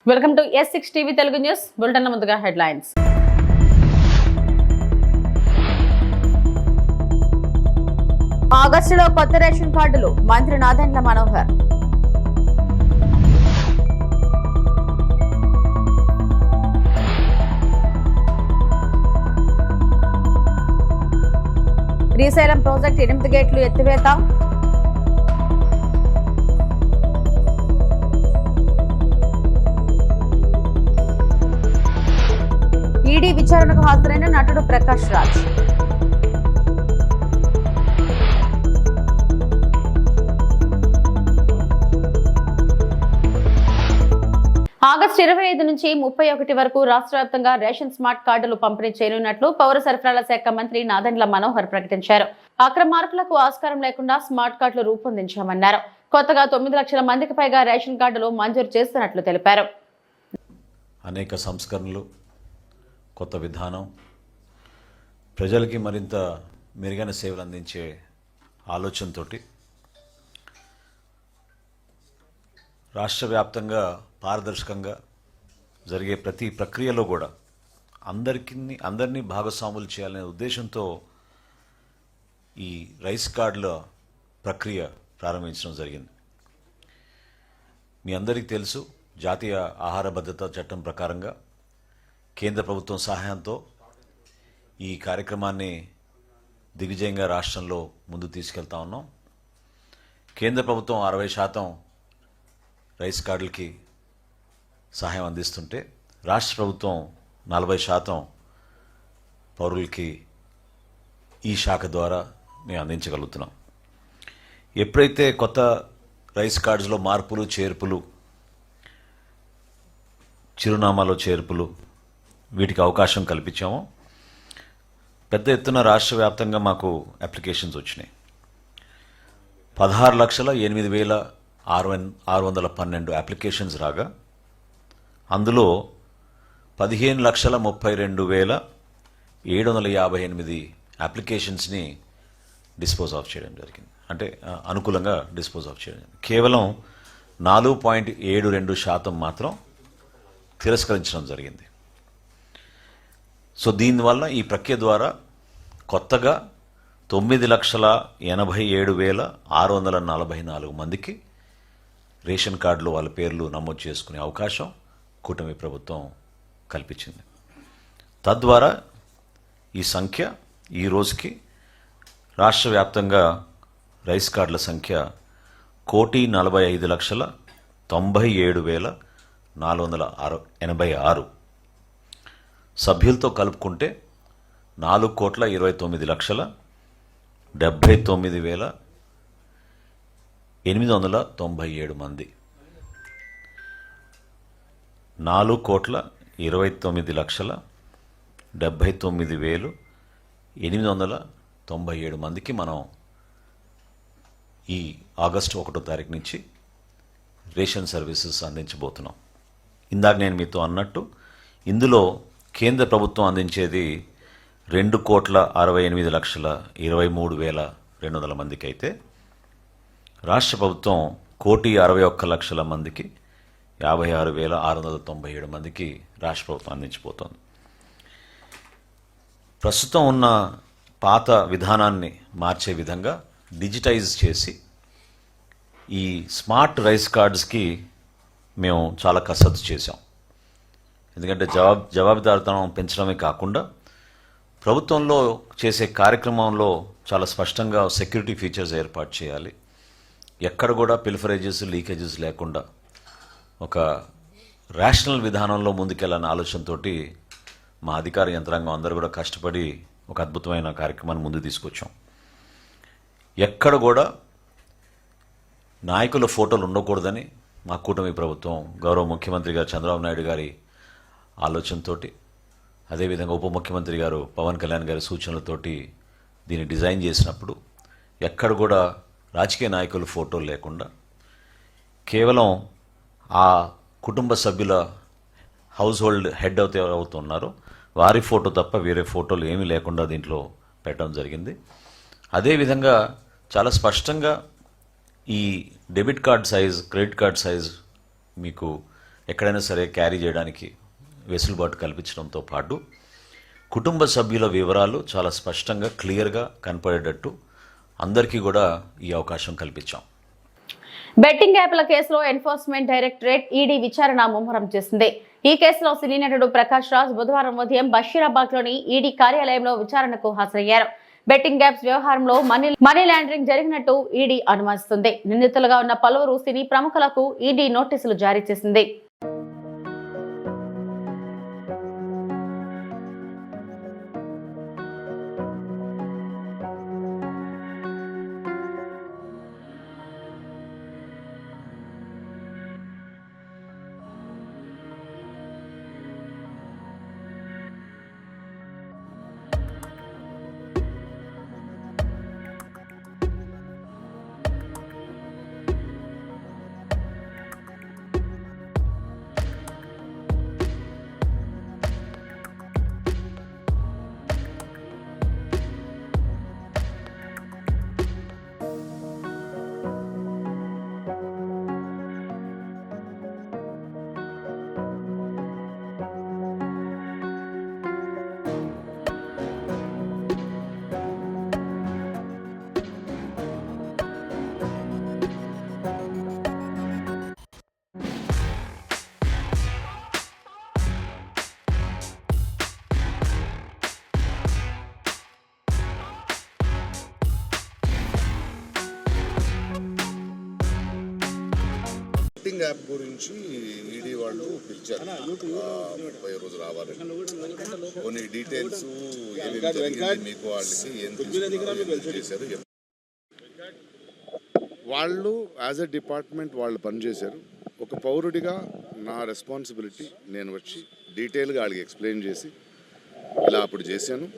Welcome to S6 TV Telugu news bulletin. ముందుగా headlines. ఆగస్టులో కొత్త రేషన్ కార్డులు, మంత్రి నాదెండ్ల మనోహర్. శ్రీశైలం ప్రాజెక్టు 8 గేట్లు ఎత్తివేత. ఈడీ విచారణకు హాజరైన నటుడు ప్రకాష్ రాజ్. ఆగస్టు 25 నుంచి 31 వరకు రాష్ట్ర వ్యాప్తంగా రేషన్ స్మార్ట్ కార్డులు పంపిణీ చేయనున్నట్లు పౌర సరఫరాల శాఖ మంత్రి నాదెండ్ల మనోహర్ ప్రకటించారు. అక్రమార్కులకు ఆస్కారం లేకుండా స్మార్ట్ కార్డులు రూపొందించామన్నారు. కొత్తగా 9 లక్షల మందికి పైగా రేషన్ కార్డులు మంజూరు చేస్తున్నట్లు తెలిపారు. అనేక సంస్కరణలు, కొత్త విధానం, ప్రజలకి మరింత మెరుగైన సేవలు అందించే ఆలోచనతో రాష్ట్ర వ్యాప్తంగా పారదర్శకంగా జరిగే ప్రతి ప్రక్రియలో కూడా అందరినీ భాగస్వాములు చేయాలనే ఉద్దేశంతో ఈ రైస్ కార్డుల ప్రక్రియ ప్రారంభించడం జరిగింది. మీ అందరికీ తెలుసు, జాతీయ ఆహార భద్రతా చట్టం ప్రకారంగా కేంద్ర ప్రభుత్వం సహాయంతో ఈ కార్యక్రమాన్ని దిగ్విజయంగా రాష్ట్రంలో ముందు తీసుకెళ్తా ఉన్నాం. కేంద్ర ప్రభుత్వం 60% రైస్ కార్డులకి సహాయం అందిస్తుంటే రాష్ట్ర ప్రభుత్వం 40% పౌరులకి ఈ శాఖ ద్వారా మేము అందించగలుగుతున్నాం. ఎప్పుడైతే కొత్త రైస్ కార్డ్స్లో మార్పులు చేర్పులు, చిరునామాలో చేర్పులు వీటికి అవకాశం కల్పించామో పెద్ద ఎత్తున రాష్ట్ర వ్యాప్తంగా మాకు అప్లికేషన్స్ వచ్చినాయి. 16,08,612 అప్లికేషన్స్ రాగా అందులో 15,32,758 అప్లికేషన్స్ని డిస్పోజ్ ఆఫ్ చేయడం జరిగింది. అంటే అనుకూలంగా డిస్పోజ్ ఆఫ్ చేయడం. కేవలం 4.72% మాత్రం తిరస్కరించడం జరిగింది. సో దీనివల్ల ఈ ప్రక్రియ ద్వారా కొత్తగా 9,87,644 మందికి రేషన్ కార్డులో వాళ్ళ పేర్లు నమోదు చేసుకునే అవకాశం కూటమి ప్రభుత్వం కల్పించింది. తద్వారా ఈ సంఖ్య ఈ రోజుకి రాష్ట్ర వ్యాప్తంగా రైస్ కార్డుల సంఖ్య 1,45,97,486. సభ్యులతో కలుపుకుంటే 4,29,79,897 మంది. 4,29,79,897 మందికి మనం ఈ ఆగస్టు 1వ తారీఖు నుంచి రేషన్ సర్వీసెస్ అందించబోతున్నాం. ఇందాక నేను మీతో అన్నట్టు ఇందులో కేంద్ర ప్రభుత్వం అందించేది 2,68,23,200 మందికి అయితే రాష్ట్ర ప్రభుత్వం 1,61,00,000 మందికి 56,697 మందికి రాష్ట్ర ప్రభుత్వం అందించబోతోంది. ప్రస్తుతం ఉన్న పాత విధానాన్ని మార్చే విధంగా డిజిటైజ్ చేసి ఈ స్మార్ట్ రైస్ కార్డ్స్కి మేము చాలా కసరత్తు చేశాం. ఎందుకంటే జవాబుదారితనం పెంచడమే కాకుండా ప్రభుత్వంలో చేసే కార్యక్రమంలో చాలా స్పష్టంగా సెక్యూరిటీ ఫీచర్స్ ఏర్పాటు చేయాలి. ఎక్కడ కూడా పిల్ఫరేజెస్, లీకేజెస్ లేకుండా ఒక రేషనల్ విధానంలో ముందుకెళ్ళాలనే ఆలోచనతో మా అధికార యంత్రాంగం అందరూ కూడా కష్టపడి ఒక అద్భుతమైన కార్యక్రమాన్ని ముందు తీసుకొచ్చాం. ఎక్కడ కూడా నాయకుల ఫోటోలు ఉండకూడదని మా కూటమి ప్రభుత్వం గౌరవ ముఖ్యమంత్రి గారు చంద్రబాబు నాయుడు గారి ఆలోచనతో, అదేవిధంగా ఉప ముఖ్యమంత్రి గారు పవన్ కళ్యాణ్ గారి సూచనలతోటి దీన్ని డిజైన్ చేసినప్పుడు ఎక్కడ కూడా రాజకీయ నాయకుల ఫోటోలు లేకుండా కేవలం ఆ కుటుంబ సభ్యుల హౌస్ హోల్డ్ హెడ్ అవుతున్నారో వారి ఫోటో తప్ప వేరే ఫోటోలు ఏమీ లేకుండా దీంట్లో పెట్టడం జరిగింది. అదేవిధంగా చాలా స్పష్టంగా ఈ debit card size, credit card size మీకు ఎక్కడైనా సరే క్యారీ చేయడానికి వెసులుబాటు కల్పించడంతో పాటు కుటుంబ సభ్యుల వివరాలు చాలా స్పష్టంగా క్లియర్గా కనపడేటట్టు అందరికీ కూడా ఈ అవకాశం కల్పించాం. బెట్టింగ్ యాప్ల కేసులో ఎన్ఫోర్స్మెంట్ డైరెక్టరేట్ ఈడీ విచారణ ముమ్మరం చేసింది. ఈ కేసులో సినీ నటుడు ప్రకాష్ రాజ్ బుధవారం ఉదయం బషీరాబాద్లోని ఈడీ కార్యాలయంలో విచారణకు హాజరయ్యారు. బెట్టింగ్ యాప్స్ వ్యవహారంలో మనీ లాండరింగ్ జరిగినట్టు ఈడీ అనుమానిస్తుంది. నిందితులుగా ఉన్న పలువురు సినీ ప్రముఖులకు ఈడీ నోటీసులు జారీ చేసింది. బెట్టింగ్ యాప్ గురించి ఈడీ వాళ్ళు పిలిచారు. 30 రోజు రావాలని కొన్ని డీటెయిల్స్ ఏమేమి జరిగింది మీకు వాళ్ళకి ఏం చేశారు వాళ్ళు యాజ్ ఎ డిపార్ట్మెంట్ వాళ్ళు పనిచేశారు. ఒక పౌరుడిగా నా రెస్పాన్సిబిలిటీ నేను వచ్చి డీటెయిల్గా వాళ్ళకి ఎక్స్ప్లెయిన్ చేసి ఇలా అప్పుడు చేశాను,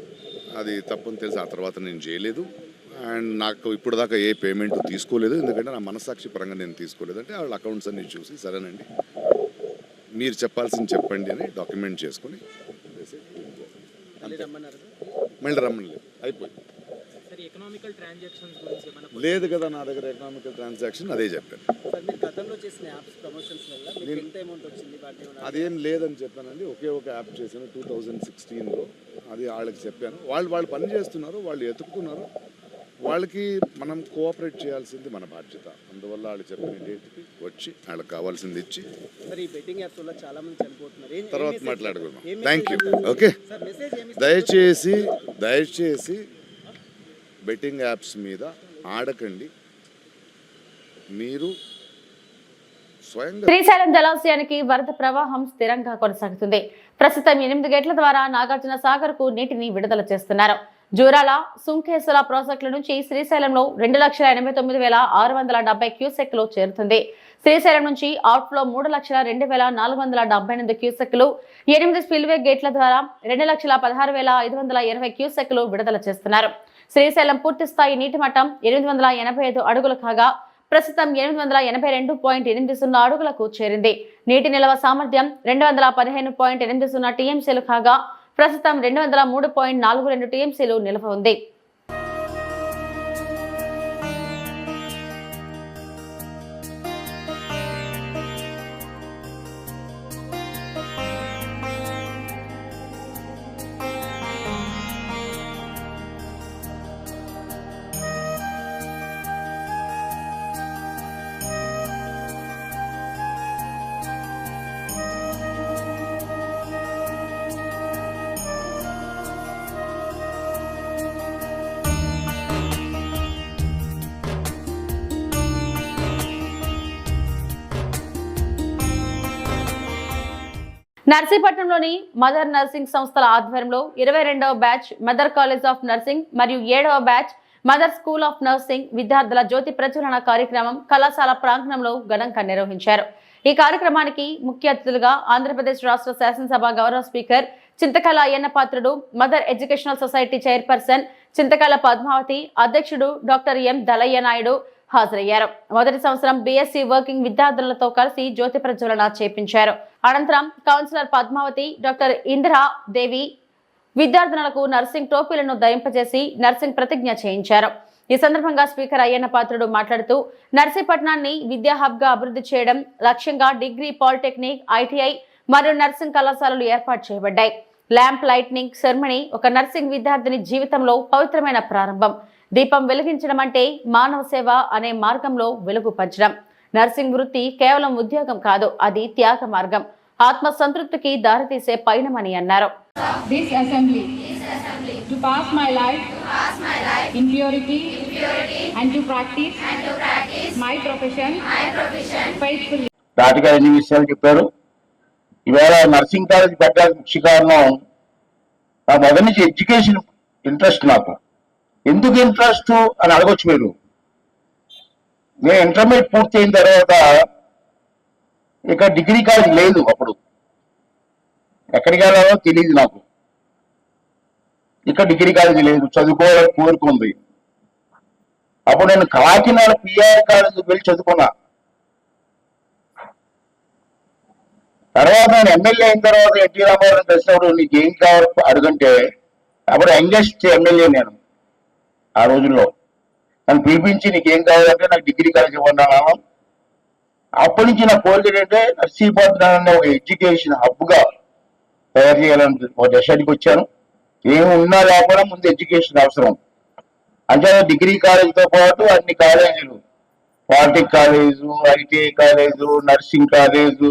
అది తప్పని తెలిసి ఆ తర్వాత నేను చేయలేదు అండ్ నాకు ఇప్పుడు దాకా ఏ పేమెంట్ తీసుకోలేదు, ఎందుకంటే నా మనస్సాక్షి పరంగా నేను తీసుకోలేదు అంటే వాళ్ళ అకౌంట్స్ అన్ని చూసి సరేనండి మీరు చెప్పాల్సింది చెప్పండి అని డాక్యుమెంట్ చేసుకొని మళ్ళీ రమ్మలేదు అయిపోయింది. లేదు కదా నా దగ్గర ఎకనామికల్ ట్రాన్సాక్షన్ అదే చెప్పాను. అదేం లేదని చెప్పానండి. ఒకే ఒక యాప్ చేశాను 2016లో, అది వాళ్ళకి చెప్పాను. వాళ్ళు పని చేస్తున్నారు, వాళ్ళు ఎతుకుతున్నారు, వాళ్ళకి మనం కోఆపరేట్ చేయాల్సింది మన బాధ్యత. అందువల్ల వాళ్ళు చెప్పిన డేట్కి వచ్చి వాళ్ళకి కావాల్సింది ఇచ్చి తర్వాత మాట్లాడుకున్నాం. Thank you. ఓకే, దయచేసి బెట్టింగ్ యాప్స్ మీద ఆడకండి. మీరు శ్రీశైలం జలాశయానికి వరద ప్రవాహం స్థిరంగా కొనసాగుతుంది. ప్రస్తుతం 8 గేట్ల ద్వారా నాగార్జున సాగర్ కు నీటిని విడుదల చేస్తున్నారు. జూరాల, సుంకేసుల ప్రాజెక్టుల నుంచి శ్రీశైలంలో 2,89,670 క్యూసెక్లు చేరుతుంది. శ్రీశైలం నుంచి అవుట్ఫ్లో 3,02,478 క్యూసెక్లు, 8 స్పిల్వే గేట్ల ద్వారా 2,16,520 క్యూసెక్లు విడుదల చేస్తున్నారు. శ్రీశైలం పూర్తి స్థాయి నీటి మట్టం 885 అడుగులు కాగా ప్రస్తుతం 882.80 అడుగులకు చేరింది. నీటి నిల్వ సామర్థ్యం 215.80 టీఎంసీలు కాగా ప్రస్తుతం 203.42 టీఎంసీలు నిల్వ ఉంది. నర్సీపట్నంలోని మదర్ నర్సింగ్ సంస్థల ఆధ్వర్యంలో 22వ batch mother college of nursing మరియు 7వ batch mother school of nursing విద్యార్థుల జ్యోతి ప్రజ్వలన కార్యక్రమం కళాశాల ప్రాంగణంలో ఘనంగా నిర్వహించారు. ఈ కార్యక్రమానికి ముఖ్య అతిథులుగా ఆంధ్రప్రదేశ్ రాష్ట్ర శాసనసభ గౌరవ speaker Chintakala Ayyanna Patrudu, mother educational society chairperson Chintakala Padmavati, అధ్యక్షుడు డాక్టర్ ఎం దళయ్య నాయుడు హాజరయ్యారు. మొదటి సంవత్సరం బీఎస్సీ వర్కింగ్ విద్యార్థులతో కలిసి జ్యోతి ప్రజ్వలన చేపించారు. అనంతరం కౌన్సిలర్ పద్మావతి, డాక్టర్ ఇందిరా దేవి విద్యార్థులకు నర్సింగ్ టోపీలను ధరింపజేసి నర్సింగ్ ప్రతిజ్ఞ చేయించారు. ఈ సందర్భంగా స్పీకర్ అయ్యన్న పాత్రుడు మాట్లాడుతూ నర్సీపట్నాన్ని విద్యా హబ్ గా అభివృద్ధి చేయడం లక్ష్యంగా డిగ్రీ, పాలిటెక్నిక్, ఐటీఐ మరియు నర్సింగ్ కళాశాలలు ఏర్పాటు చేయబడ్డాయి. ల్యాంప్ లైట్నింగ్ సెరమనీ ఒక నర్సింగ్ విద్యార్థిని జీవితంలో పవిత్రమైన ప్రారంభం. దీపం వెలిగించడం అంటే మానవ సేవ అనే మార్గంలో వెలుగు పంచడం. నర్సింగ్ వృత్తి కేవలం ఉద్యోగం కాదు, అది త్యాగ మార్గం, ఆత్మ సంతృప్తికి దారితీసే పయనమని అన్నారు. This assembly to pass my life in purity and to practice my profession faithfully. దాటిగా ఎన్ని విషయాలు చెప్పారు. ఈవేళ నర్సింగ్ కాలేజ్ పెట్టడానికి ముఖ్య కారణం నా మొదటి నుంచి ఎడ్యుకేషన్ ఇంట్రెస్ట్. నాకు ఎందుకు ఇంట్రెస్ట్ అని అడగొచ్చు మీరు. నేను ఇంటర్మీడియట్ పూర్తి అయిన తర్వాత ఇక డిగ్రీ కాలేజ్ లేదు. అప్పుడు ఎక్కడికి వెళ్ళాలో తెలియదు నాకు. ఇక్కడ డిగ్రీ కాలేజీ లేదు, చదువుకోవాలని కోరుకుంది. అప్పుడు నేను కాకినాడ పిఆర్ కాలేజీకి వెళ్ళి చదువుకున్నా. తర్వాత నేను ఎమ్మెల్యే అయిన తర్వాత ఎన్టీ రామారావు కలిసినప్పుడు నీకు ఏం కావాలి అడుగుంటే అప్పుడు యంగెస్ట్ ఎమ్మెల్యే నేను ఆ రోజుల్లో. నన్ను పిలిపించి నీకేం కావాలంటే నాకు డిగ్రీ కాలేజ్ ఇవ్వన్నా. అప్పటి నుంచి నా కోరిక ఏంటంటే నర్సీపట్నాన్ని ఒక ఎడ్యుకేషన్ హబ్గా తయారు చేయాలని ఒక డెసిషన్కి వచ్చాను. ఏమి ఉన్నా లేకపోయినా ముందు ఎడ్యుకేషన్ అవసరం. అంటే డిగ్రీ కాలేజీతో పాటు అన్ని కాలేజీలు, polytech college, ITI college, nursing college,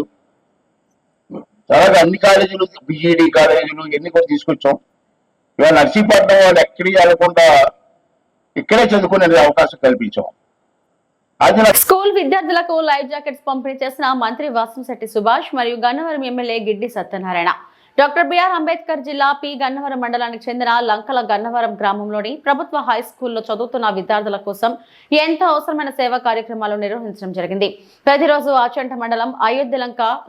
అలాగే అన్ని కాలేజీలు, బిఈడి కాలేజీలు ఇవన్నీ కూడా తీసుకొచ్చాం. ఇవాళ నర్సీపట్నం వాళ్ళు ఎక్కడికి వెళ్ళకుండా ఇక్కడే చదువుకునే అవకాశం కల్పించాం. స్కూల్ విద్యార్థులకు లైఫ్ జాకెట్స్ పంపిణీ చేసిన మంత్రి వాసంశెట్టి సుభాష్ మరియు Gannavaram MLA Giddi Satyanarayana. Doctor BR Ambedkar జిల్లా పి గన్నవరం మండలానికి చెందిన లంకల గన్నవరం గ్రామంలోని ప్రభుత్వ హై స్కూల్లో చదువుతున్న విద్యార్థుల కోసం ఎంతో అవసరమైన సేవా కార్యక్రమాలు నిర్వహించడం జరిగింది. ప్రతిరోజు ఆచంట మండలం అయోధ్య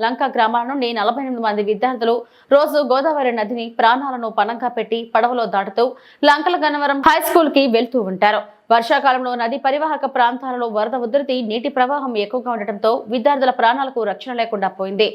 లంక గ్రామాల నుండి 48 మంది విద్యార్థులు రోజు గోదావరి నదిని ప్రాణాలను పణంగా పెట్టి పడవలో దాటుతూ లంకల గన్నవరం హై స్కూల్ కి వెళ్తూ ఉంటారు. వర్షాకాలంలో నది పరివాహక ప్రాంతాలలో వరద ఉధృతి, నీటి ప్రవాహం ఎక్కువగా ఉండటంతో విద్యార్థుల ప్రాణాలకు రక్షణ లేకుండా పోయింది.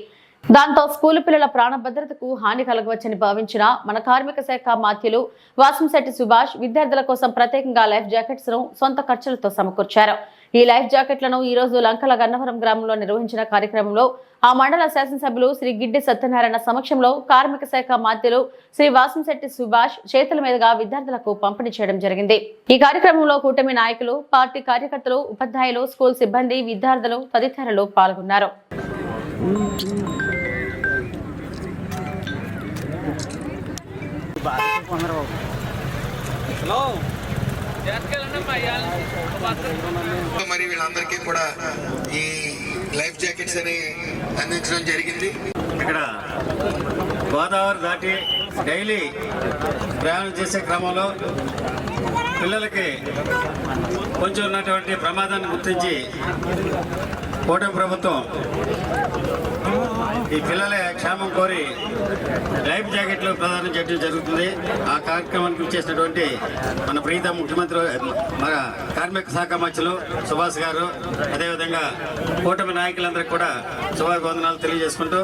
దాంతో స్కూలు పిల్లల ప్రాణ భద్రతకు హాని కలగవచ్చని భావించిన మన కార్మిక శాఖ మాత్యులు వాసంశెట్టి సుభాష్ విద్యార్థుల కోసం ప్రత్యేకంగా లైఫ్ జాకెట్స్ ను సొంత ఖర్చులతో సమకూర్చారు. ఈ లైఫ్ జాకెట్లను ఈ రోజు లంకల గన్నవరం గ్రామంలో నిర్వహించిన కార్యక్రమంలో ఆ మండల శాసనసభ్యులు శ్రీ గిడ్డి సత్యనారాయణ సమక్షంలో కార్మిక శాఖ మాత్యులు శ్రీ వాసంశెట్టి సుభాష్ చేతుల మీదుగా విద్యార్థులకు పంపిణీ చేయడం జరిగింది. ఈ కార్యక్రమంలో కూటమి నాయకులు, పార్టీ కార్యకర్తలు, ఉపాధ్యాయులు, స్కూల్ సిబ్బంది, విద్యార్థులు తదితరులు పాల్గొన్నారు. మరి వీళ్ళందరికీ కూడా ఈ లైఫ్ జాకెట్స్ అని అందించడం జరిగింది. ఇక్కడ గోదావరి దాటి డైలీ ప్రయాణం చేసే క్రమంలో పిల్లలకి కొంచెం ఉన్నటువంటి ప్రమాదాన్ని గుర్తించి కూటమి ప్రభుత్వం ఈ పిల్లల క్షేమం కోరి లైఫ్ జాకెట్లు ప్రదానం చేయడం జరుగుతుంది. ఆ కార్యక్రమానికి వచ్చేసినటువంటి మన ప్రీత ముఖ్యమంత్రి, మన కార్మిక శాఖ మంత్రులు సుభాష్ గారు, అదేవిధంగా కూటమి నాయకులందరికీ కూడా శుభాభివందనాలు తెలియజేసుకుంటూ,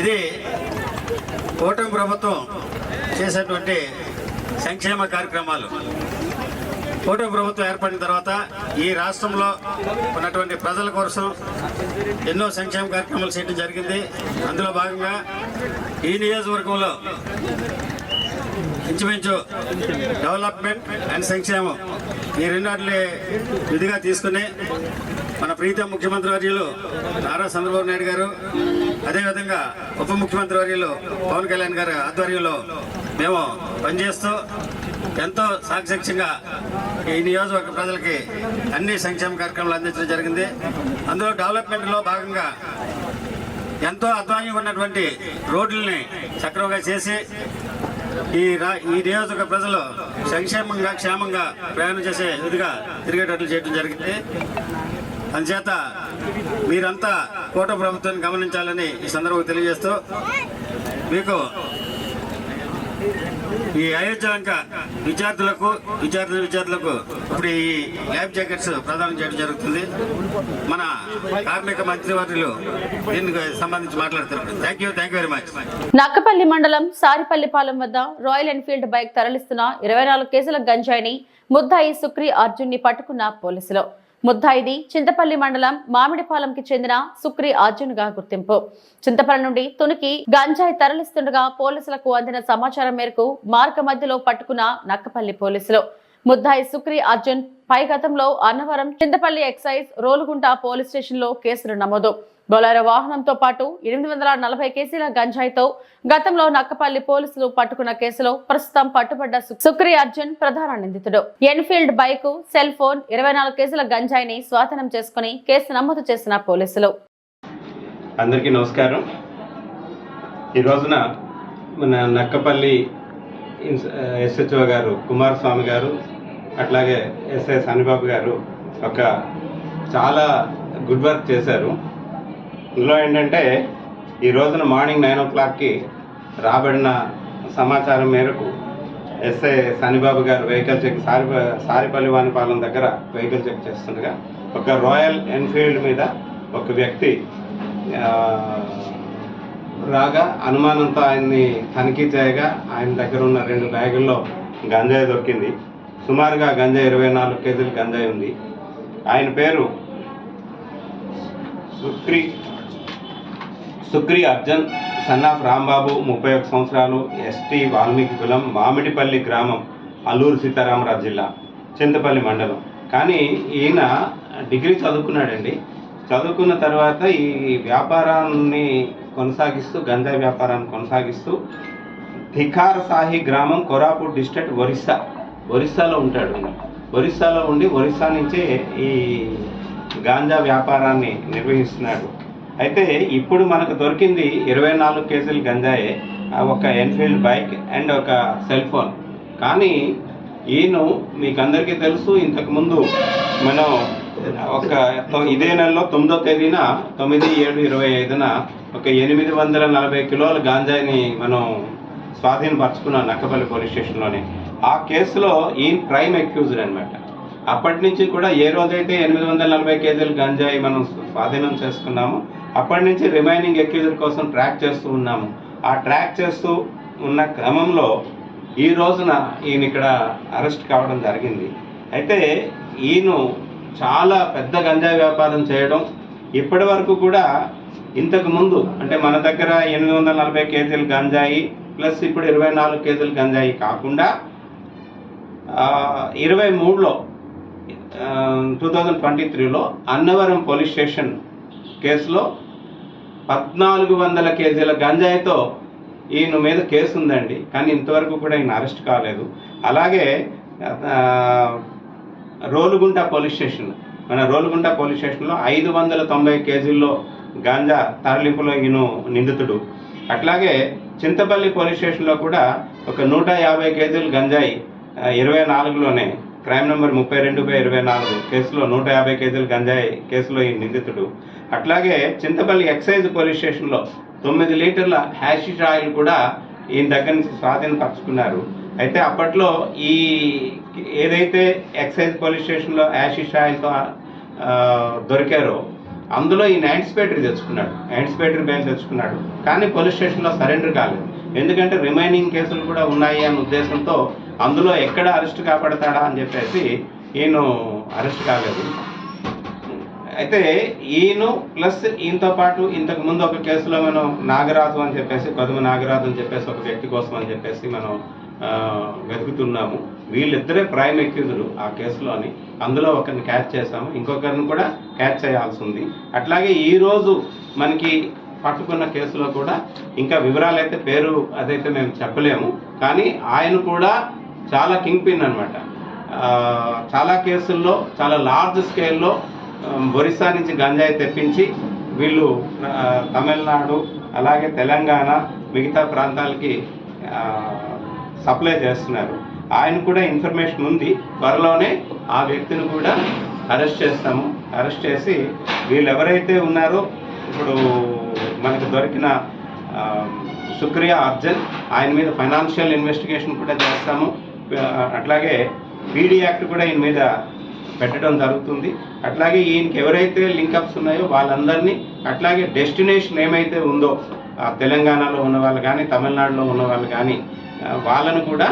ఇది కూటమి ప్రభుత్వం చేసేటువంటి సంక్షేమ కార్యక్రమాలు. కూటమి ప్రభుత్వం ఏర్పడిన తర్వాత ఈ రాష్ట్రంలో ఉన్నటువంటి ప్రజల కోసం ఎన్నో సంక్షేమ కార్యక్రమాలు చేయడం జరిగింది. అందులో భాగంగా ఈ నియోజకవర్గంలో ఇంచుమించు డెవలప్మెంట్ అండ్ సంక్షేమం ఈ రెండాటిని విధిగా తీసుకుని మన ప్రీతం ముఖ్యమంత్రి వర్యులు నారా చంద్రబాబు నాయుడు గారు, అదేవిధంగా ఉప ముఖ్యమంత్రి వర్యులు పవన్ కళ్యాణ్ గారి ఆధ్వర్యంలో మేము పనిచేస్తూ ఎంతో సాక్షిగా ఈ నియోజకవర్గ ప్రజలకి అన్ని సంక్షేమ కార్యక్రమాలు అందించడం జరిగింది. అందులో డెవలప్మెంట్లో భాగంగా ఎంతో అధ్వానంగా ఉన్నటువంటి రోడ్లని సక్రమంగా చేసి ఈ నియోజకవర్గ ప్రజలు సంక్షేమంగా, క్షేమంగా ప్రయాణం చేసే విధిగా తిరిగేటట్లు చేయడం జరిగింది. అందుచేత మీరంతా కూటమి ప్రభుత్వాన్ని గమనించాలని ఈ సందర్భంగా తెలియజేస్తూ, మీకు ఈ అయోధ్య విద్యార్థులకు ఇప్పుడు ఈ లైఫ్ జాకెట్స్ ప్రదానం చేయడం జరుగుతుంది. మన కార్మిక మంత్రి వర్యులు దీనికి సంబంధించి మాట్లాడుతున్నారు. Thank you very much. Nakkapalli మండలం సారిపల్లిపాలెం వద్ద రాయల్ ఎన్ఫీల్డ్ బైక్ తరలిస్తున్న 24 కేసుల గంజాయిని ముద్దాయి సుక్రీ అర్జున్ ని పట్టుకున్న పోలీసులు. ముద్దాయిది చింతపల్లి మండలం మామిడిపాలెంకి చెందిన సుక్రీ అర్జున్ గా గుర్తింపు. చింతపల్లి నుండి తునికి గంజాయి తరలిస్తుండగా పోలీసులకు అందిన సమాచారం మేరకు మార్గ మధ్యలో పట్టుకున్న నక్కపల్లి పోలీసులు. ముద్దాయి సుక్రీ అర్జున్ పై గతంలో Annavaram, Chintapalli excise, Rolugunta police station లో కేసులు నమోదు. బొలెరో వాహనంతో పాటు 840 కేజీల గంజాయితో గతంలో నక్కపల్లి పోలీసులు పట్టుకున్న కేసులో ప్రస్తుతం పట్టుబడ్డ సుక్రీ అర్జున్ ప్రధాన నిందితుడు. ఎన్ఫీల్డ్ బైక్, సెల్ ఫోన్, 24 కేజీల గంజాయిని స్వాధీనం చేసుకుని కేసు నమోదు చేసిన పోలీసులు. అందరికీ నమస్కారం. ఈ రోజున మన నక్కపల్లి ఎస్హెచ్ఓ గారు కుమారస్వామి గారు, అట్లాగే ఎస్ఐ సన్నిబాబు గారు ఒక చాలా గుడ్ వర్క్ చేశారు. ఇందులో ఏంటంటే ఈ రోజున మార్నింగ్ 9 o'clockకి రాబడిన సమాచారం మేరకు ఎస్ఐ సన్నిబాబు గారు వెహికల్ చెక్ సారిపల్లి వానిపాలెం దగ్గర వెహికల్ చెక్ చేస్తుండగా ఒక రాయల్ ఎన్ఫీల్డ్ మీద ఒక వ్యక్తి రాగా అనుమానంతో ఆయన్ని తనిఖీ చేయగా ఆయన దగ్గర ఉన్న 2 బ్యాగుల్లో గంజాయి దొరికింది. సుమారుగా గంజాయి 24 కేజీలు గంజాయి ఉంది. ఆయన పేరు సుక్రీ అర్జున్, సన్ ఆఫ్ రాంబాబు, 31 సంవత్సరాలు, ఎస్టీ వాల్మీకి కులం, మామిడిపల్లి గ్రామం, అల్లూరు సీతారామరాజు జిల్లా, చింతపల్లి మండలం. కానీ ఈయన డిగ్రీ చదువుకున్నాడండి. చదువుకున్న తర్వాత ఈ వ్యాపారాన్ని కొనసాగిస్తూ, గంజాయి వ్యాపారాన్ని కొనసాగిస్తూ థికార్ సాహి గ్రామం, కోరాపుట్ డిస్ట్రిక్ట్, ఒరిస్సాలో ఉంటాడు. ఒరిస్సాలో ఉండి ఒరిస్సా నుంచే ఈ గాంజా వ్యాపారాన్ని నిర్వహిస్తున్నాడు. అయితే ఇప్పుడు మనకు దొరికింది 24 కేజీలు గంజాయే, ఒక ఎన్ఫీల్డ్ బైక్ అండ్ ఒక సెల్ ఫోన్. కానీ ఈయన మీకు అందరికీ తెలుసు, ఇంతకుముందు మనం ఇదే నెలలో 9వ తేదీన 9/7/25న ఒక 840 కిలోల గాంజాయిని మనం స్వాధీనపరచుకున్నాం నక్కపల్లి పోలీస్ స్టేషన్లోనే. ఆ కేసులో ఈయన ప్రైమ్ అక్యూజ్డ్ అనమాట. అప్పటి నుంచి కూడా ఏ రోజైతే 840 కేజీల గంజాయి మనం స్వాధీనం చేసుకున్నామో అప్పటి నుంచి రిమైనింగ్ అక్యూజర్ కోసం ట్రాక్ చేస్తూ ఉన్నాము. ఆ ట్రాక్ చేస్తూ ఉన్న క్రమంలో ఈ రోజున ఈయన ఇక్కడ అరెస్ట్ కావడం జరిగింది. అయితే ఈయన చాలా పెద్ద గంజాయి వ్యాపారం చేయడం, ఇప్పటి వరకు కూడా ఇంతకు ముందు అంటే మన దగ్గర 840 కేజీల గంజాయి ప్లస్ ఇప్పుడు 24 కేజీల గంజాయి కాకుండా 23లో 2023లో అన్నవరం పోలీస్ స్టేషన్ కేసులో 1400 కేజీల గంజాయితో ఈయన మీద కేసు ఉందండి. కానీ ఇంతవరకు కూడా ఈయన అరెస్ట్ కాలేదు. అలాగే రోలుగుంట పోలీస్ స్టేషన్, మన రోలుగుంట పోలీస్ స్టేషన్లో 590 కేజీల్లో గాంజా తరలింపులో ఈయన నిందితుడు. అట్లాగే చింతపల్లి పోలీస్ స్టేషన్లో కూడా ఒక 150 కేజీలు గంజాయి 24లోనే క్రైమ్ నెంబర్ 32/24 కేసులో 150 కేజీల గంజాయి కేసులో ఈ నిందితుడు. అట్లాగే చింతపల్లి ఎక్సైజ్ పోలీస్ స్టేషన్లో 9 లీటర్ల హ్యాషిష్ ఆయిల్ కూడా ఈయన దగ్గర నుంచి స్వాధీనపరచుకున్నారు. అయితే అప్పట్లో ఈ ఏదైతే ఎక్సైజ్ పోలీస్ స్టేషన్లో హ్యాషిష్ ఆయిల్తో దొరికారో అందులో ఈయన యాంటిసిపేటరీ బెయిల్ తెచ్చుకున్నాడు. కానీ పోలీస్ స్టేషన్లో సరెండర్ కాలేదు. ఎందుకంటే రిమైనింగ్ కేసులు కూడా ఉన్నాయి అన్న ఉద్దేశంతో అందులో ఎక్కడ అరెస్ట్ కాపాడతాడా అని చెప్పేసి ఈయన అరెస్ట్ కాలేదు. అయితే ఈయన ప్లస్ ఈయనతో పాటు ఇంతకు ముందు ఒక కేసులో మనం నాగరాజు అని చెప్పేసి, కొదమ నాగరాజు అని చెప్పేసి ఒక వ్యక్తి కోసం అని చెప్పేసి మనం వెతుకుతున్నాము. వీళ్ళిద్దరే ప్రైమ్ అక్యూజ్డ్ ఆ కేసులోని. అందులో ఒకరిని క్యాచ్ చేశాము, ఇంకొకరిని కూడా క్యాచ్ చేయాల్సి ఉంది. అట్లాగే ఈరోజు మనకి పట్టుకున్న కేసులో కూడా ఇంకా వివరాలు అయితే పేరు అదైతే మేము చెప్పలేము. కానీ ఆయన కూడా చాలా కింగ్ పిన్ అనమాట. చాలా కేసుల్లో చాలా లార్జ్ స్కేల్లో ఒరిస్సా నుంచి గంజాయి తెప్పించి వీళ్ళు తమిళనాడు అలాగే తెలంగాణ మిగతా ప్రాంతాలకి సప్లై చేస్తున్నారు. ఆయన కూడా ఇన్ఫర్మేషన్ ఉంది. త్వరలోనే ఆ వ్యక్తిని కూడా అరెస్ట్ చేస్తాము. అరెస్ట్ చేసి వీళ్ళు ఎవరైతే ఉన్నారో ఇప్పుడు మనకు దొరికిన సుక్రియా అర్జన్, ఆయన మీద ఫైనాన్షియల్ ఇన్వెస్టిగేషన్ కూడా చేస్తాము. అట్లాగే పీడీ యాక్ట్ కూడా ఈయన మీద పెట్టడం జరుగుతుంది. అట్లాగే ఈయనకి ఎవరైతే లింకప్స్ ఉన్నాయో వాళ్ళందరినీ, అట్లాగే డెస్టినేషన్ ఏమైతే ఉందో తెలంగాణలో ఉన్న వాళ్ళు కానీ తమిళనాడులో ఉన్న వాళ్ళు కానీ వాళ్ళను కూడా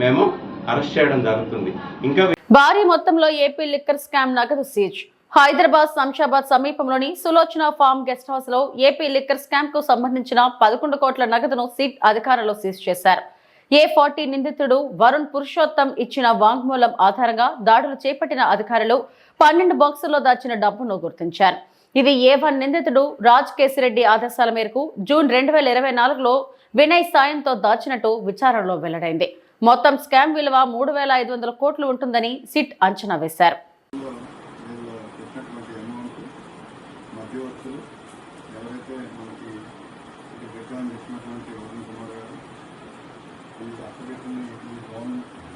మేము అరెస్ట్ చేయడం జరుగుతుంది. ఇంకా భారీ మొత్తంలో ఏపీ లిక్కర్ స్కామ్ నగదు సీజ్. హైదరాబాద్ శంషాబాద్ సమీపంలోని సులోచన ఫార్మ్ గెస్ట్ హౌస్ లో ఏపీ లిక్కర్ స్కామ్ కు సంబంధించిన 11 కోట్ల నగదును సిట్ అధికారులు సీజ్ చేశారు. A40 నిందితుడు వరుణ్ పురుషోత్తం ఇచ్చిన వాంగ్మూలం ఆధారంగా దాడులు చేపట్టిన అధికారులు 12 బాక్సుల్లో దాచిన డబ్బును గుర్తించారు. ఇది A1 నిందితుడు రాజ్ కేసిరెడ్డి ఆదేశాల మేరకు జూన్ 2024లో వినయ్ సాయంతో దాచినట్టు విచారణలో వెల్లడైంది. మొత్తం స్కామ్ విలువ 3,500 కోట్లు ఉంటుందని సిట్ అంచనా వేశారు. మధ్యవర్తులు ఎవరైతే మనకి రిటర్న్ చేసినటువంటి వరుణ్ కుమార్ గారు ఈ అప్లికేషన్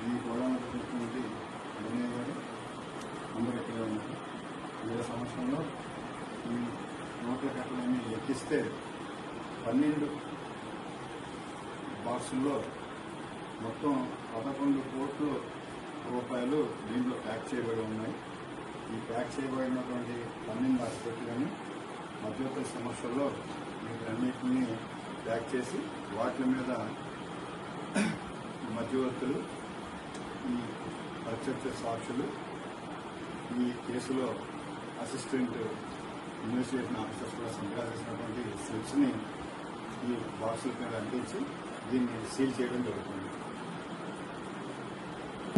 ఈ గోదాం చేసినటువంటి వినయ్ గారు అందరూ ఇక్కడే ఉన్నారు. వేరే సంవత్సరంలో ఈ నోట్ల కట్టలన్నీ లెక్కిస్తే 12 బాక్సుల్లో మొత్తం 11 కోట్ల రూపాయలు దీంట్లో ప్యాక్ చేయబడి ఉన్నాయి. ఈ ప్యాక్ చేయబడినటువంటి 12 బాక్స్ పెట్టి కానీ మధ్యవర్తుల సమస్యల్లో వీటన్నిటిని ప్యాక్ చేసి వాటి మీద మధ్యవర్తులు, ఈ ప్రత్యక్ష సాక్షులు, ఈ కేసులో అసిస్టెంట్ ఇన్వెస్టిగేషన్ ఆఫీసర్స్ కూడా సంతకాలు చేసినటువంటి స్లిప్స్ని ఈ బాక్సుల మీద అందించి దీన్ని సీల్ చేయడం జరుగుతుంది.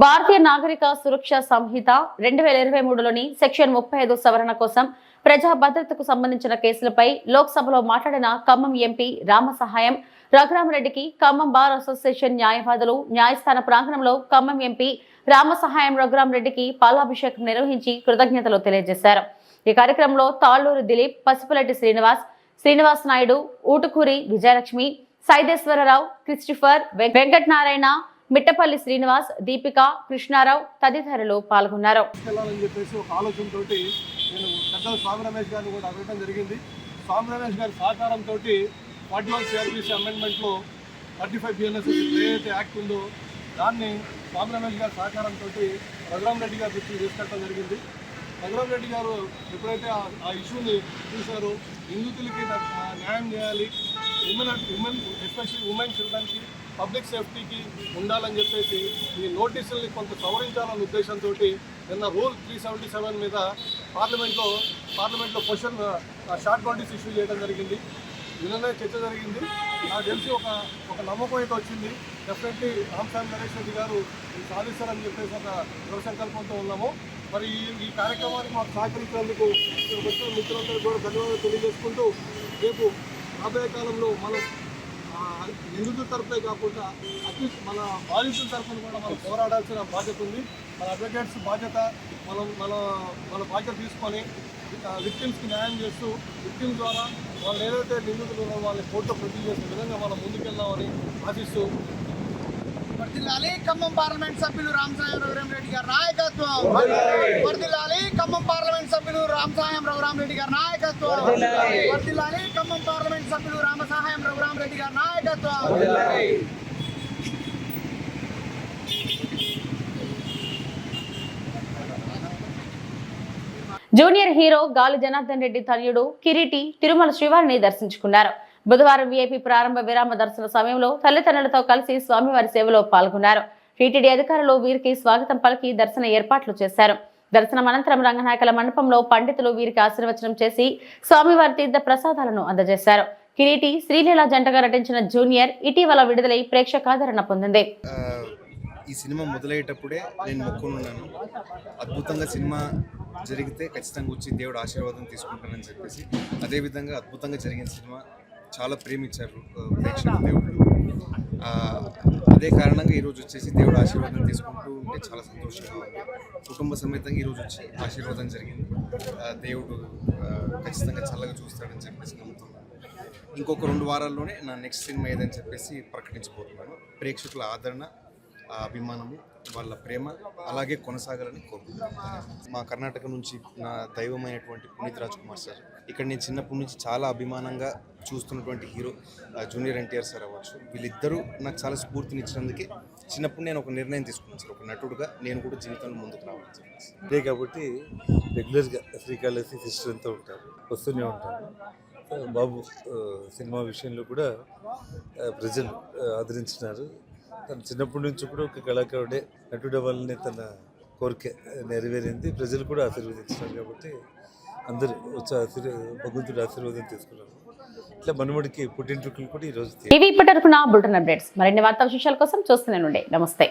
భారతీయ నాగరిక సురక్ష సంహిత 2023లోని సెక్షన్ 35 సవరణ కోసం ప్రజా భద్రతకు సంబంధించిన కేసులపై లోక్సభలో మాట్లాడిన ఖమ్మం ఎంపీ రామసహాయం రఘురామరెడ్డికి ఖమ్మం బార్ అసోసియేషన్ న్యాయవాదులు న్యాయస్థాన ప్రాంగణంలో ఖమ్మం ఎంపీ రామసహాయం రఘురామరెడ్డికి పాలాభిషేకం నిర్వహించి కృతజ్ఞతలు తెలియజేశారు. ఈ కార్యక్రమంలో తాళ్లూరు దిలీప్, పసుపులెట్టి శ్రీనివాస్ నాయుడు, ఊటుకూరి విజయలక్ష్మి, సైదేశ్వరరావు, క్రిస్టిఫర్, వెంకటనారాయణ, మిట్టపల్లి శ్రీనివాస్, దీపిక, కృష్ణారావు తదితరులు పాల్గొన్నారు. ఆలోచనతోటి నేను పెద్దల స్వామి రమేష్ గారిని కూడా అడగడం జరిగింది. స్వామి రమేష్ గారి సహకారంతో 41 CRPC అమెండ్మెంట్లో 35 BNS ఏదైతే యాక్ట్ ఉందో దాన్ని స్వామి రమేష్ గారి సహకారంతో రఘురామరెడ్డి గారు దృష్టికి తీసుకెళ్ళడం జరిగింది. రఘురామరెడ్డి గారు ఎప్పుడైతే ఆ ఇష్యూని చూశారో, నిందితులకి న్యాయం చేయాలి, ఉమెన్ ఎస్పెషల్లీ ఉమెన్ చిల్డ్రన్కి పబ్లిక్ సేఫ్టీకి ఉండాలని చెప్పేసి ఈ నోటీసుల్ని కొంత సవరించాలన్న ఉద్దేశంతో నిన్న రూల్ 377 మీద పార్లమెంట్లో క్వశ్చన్ షార్ట్ నోటీస్ ఇష్యూ చేయడం జరిగింది. నిన్ననే చర్చ జరిగింది. నాకు తెలిసి ఒక నమ్మకం అయితే వచ్చింది. డెఫినెట్లీ రామసాయం నరేష్ రెడ్డి గారు సాధిస్తారని చెప్పేసి ఒక దృఢ సంకల్పంతో ఉన్నాము. మరి ఈ కార్యక్రమానికి మాకు సహకరించినందుకు వచ్చిన మిత్రులందరూ కూడా ధన్యవాదాలు తెలియజేసుకుంటూ, రేపు రాబోయే కాలంలో మనం నిందితుల తరఫునే కాకుండా అట్లీస్ట్ మన బాధితుల తరఫున కూడా మనం పోరాడాల్సిన బాధ్యత ఉంది. మన అడ్వకేట్స్ బాధ్యత మన బాధ్యత తీసుకొని విక్టిమ్స్కి న్యాయం చేస్తూ, విక్టిమ్స్ ద్వారా వాళ్ళు ఏదైతే నిందితులు ఉన్నారో వాళ్ళని కోర్టులో ప్రొడ్యూస్ చేసే విధంగా మనం ముందుకెళ్దామని ఆశిస్తూ, వర్ధిల్లాలి ఖమ్మం పార్లమెంట్ సభ్యులు రామసాయం రఘురామరెడ్డి గారి నాయకత్వం. వర్ధిల్లాలి ఖమ్మం పార్లమెంట్ సభ్యులు రామసాయం రఘురామరెడ్డి గారి నాయకత్వం. వర్ధిల్లాలి ఖమ్మం పార్లమెంట్ సభ్యులు రామసాయం రఘురామరెడ్డి గారి నాయకత్వం. జూనియర్ హీరో గాలి జనార్దన్ రెడ్డి తనయుడు కిరీటి తిరుమల శ్రీవారిని దర్శించుకున్నారు. బుధవారం వీఐపీ ప్రారంభ విరామ దర్శన సమయంలో తల్లిదండ్రులతో కలిసి స్వామివారి సేవలో పాల్గొన్నారు. టీటీడీ అధికారులు వీరికి స్వాగతం పలికి దర్శన ఏర్పాట్లు చేశారు. దర్శనం అనంతరం రంగనాయకుల మండపంలో పండితులు వీరికి ఆశీర్వచనం చేసి స్వామివారి తీర్థ ప్రసాదాలను అందజేశారు. కిరీటి శ్రీలీల జంటగా నటించిన జూనియర్ ఇటీవల విడుదలై ప్రేక్షకాదరణ పొందింది. ఈ సినిమా మొదలయ్యేటప్పుడే నేను మొక్కునున్నాను, అద్భుతంగా సినిమా జరిగితే ఖచ్చితంగా వచ్చి దేవుడు ఆశీర్వాదం తీసుకుంటానని చెప్పేసి. అదేవిధంగా అద్భుతంగా జరిగిన సినిమా చాలా ప్రేమించారు ప్రేక్షకులు, దేవుడు. అదే కారణంగా ఈరోజు వచ్చేసి దేవుడు ఆశీర్వాదం తీసుకుంటూ ఉంటే చాలా సంతోషంగా ఉంది. కుటుంబ సమేతంగా ఈరోజు వచ్చి ఆశీర్వాదం జరిగింది. దేవుడు ఖచ్చితంగా చల్లగా చూస్తాడని చెప్పేసి నమ్ముతున్నాను. ఇంకొక 2 వారాల్లోనే నా నెక్స్ట్ సినిమా ఏదని చెప్పేసి ప్రకటించబోతున్నాను. ప్రేక్షకుల ఆదరణ, అభిమానము, వాళ్ళ ప్రేమ అలాగే కొనసాగాలని కోరుకుంటున్నాను. మా కర్ణాటక నుంచి నా దైవమైనటువంటి పునీత్ రాజ్ కుమార్ సార్ ఇక్కడ నేను చిన్నప్పటి నుంచి చాలా అభిమానంగా చూస్తున్నటువంటి హీరో జూనియర్ ఎన్టీఆర్ సార్ అవ్వచ్చు. వీళ్ళిద్దరూ నాకు చాలా స్ఫూర్తినిచ్చినందుకే చిన్నప్పుడు నేను ఒక నిర్ణయం తీసుకున్నాను సార్, ఒక నటుడుగా నేను కూడా జీవితంలో ముందుకు రావాలని చెప్పేసి. అదే కాబట్టి రెగ్యులర్గా శ్రీకాళహస్తి సిస్టర్ అంతా ఉంటారు, వస్తూనే ఉంటారు. బాబు సినిమా విషయంలో కూడా ప్రజలు ఆదరించినారు. తను చిన్నప్పటి నుంచి కూడా ఒక కళాకారుడే, నటుడు అవ్వాలనే తన కోరిక నెరవేరింది. ప్రజలు కూడా ఆశీర్వదించినారు కాబట్టి అందరూ వచ్చి భగవంతుడి ఆశీర్వాదం తీసుకున్నారు. ఇట్లా మనముడికి పుట్టింటికలు కూడా ఈరోజు ఇవి ఇప్పటి వరకు నా బులెటిన్ అప్డేట్స్. మరిన్ని వార్తా విశేషాల కోసం చూస్తూనే ఉండే. నమస్తే.